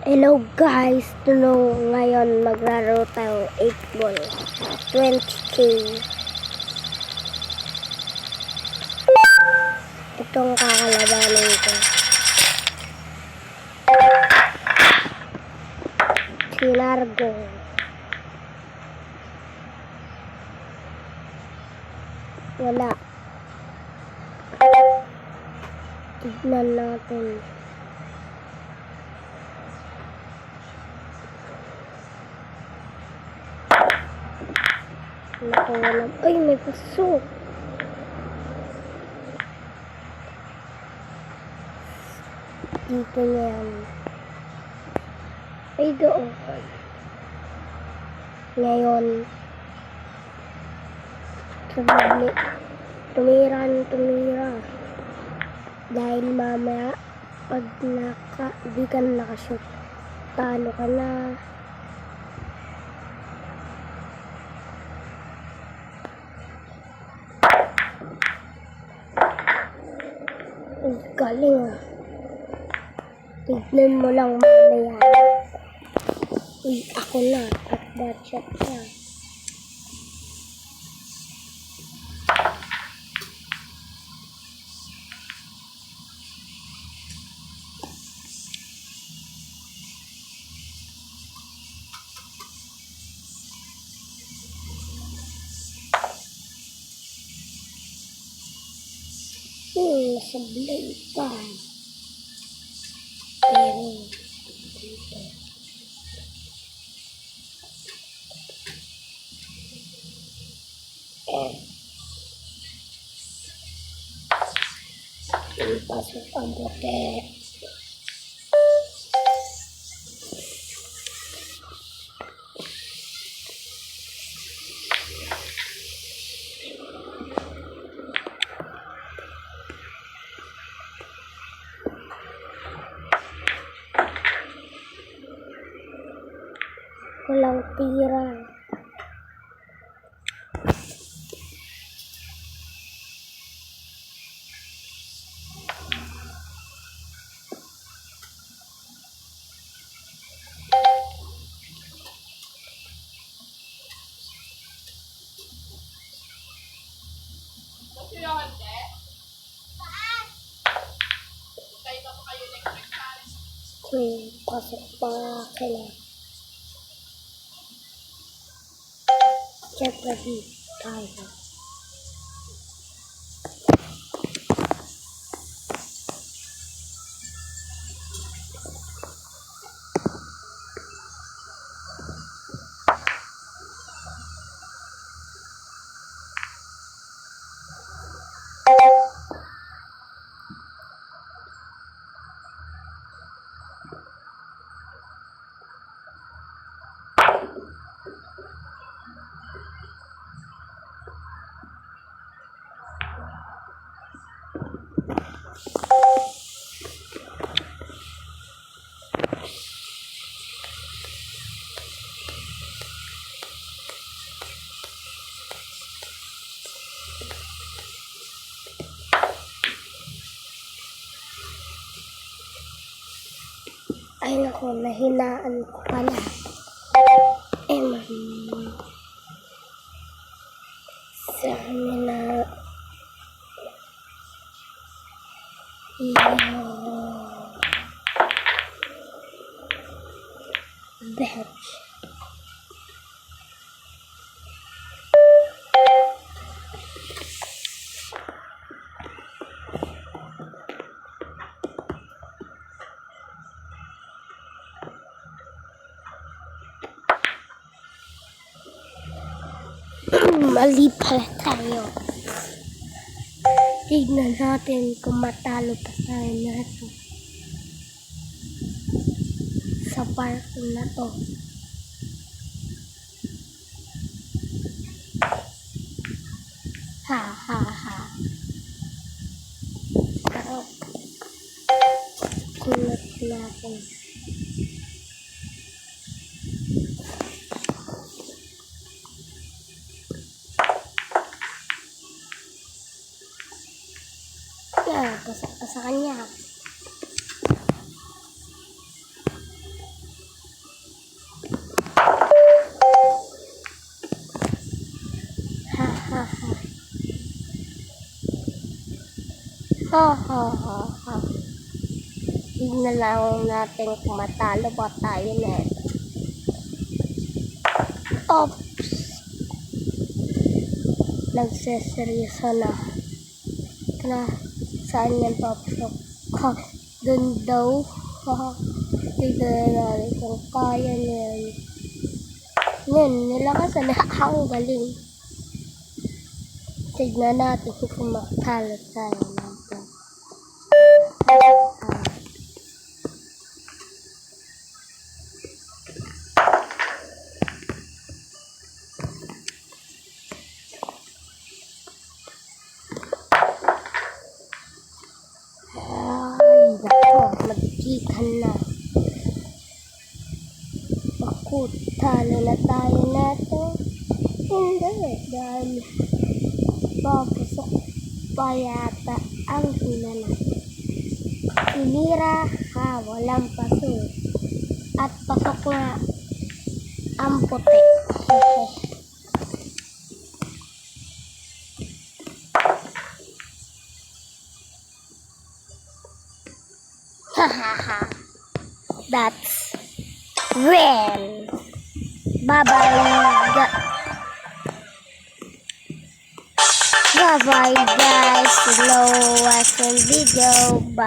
Hello guys, ngayon maglaro tayo 8 ball 20k. Itong kakalabanin ko si Largo. Wala. Tignan natin. Nakawalan. Ay, may pasok. Dito na yan. Ay, doon. Ngayon, tumira. Dahil mamaya, pag di ka nakashoot, talo ka na. Ang galing ah. Tignan mo lang mamaya. Uy, ako na. At that shot na. Sablay pa. Pero, dito. Pasok ang bote. Walang tira. Pasok pa kailan. Check lagi tayo. Ay nako, nahinaan ko pala. Sabi na batch. Mali pala tayo. Tignan natin kung matalo pa tayo na ito. Sa parking na to. Ha ha ha. Pero, kulat natin. Basa ka sa kanya. Ha ha ha ha. Tingnan lang natin kung matalo ba tayo neto. Oops! Nagseseryoso na. Saan yan papasok? Ha, dun daw. Ha, tignan natin kung kaya niyan. Yan, nilakasan na ang galing. Tignan natin kung makatalo tayo nito. Ay, nako, magkikan na. Ako, talo na tayo neto. Hindi, dahil papasok pa yata ang hinala. Sinira ha, walang pasok. At pasok na ang puti. Hahaha. That's when. Bye-bye. Bye-bye guys. Slow watching video. Bye.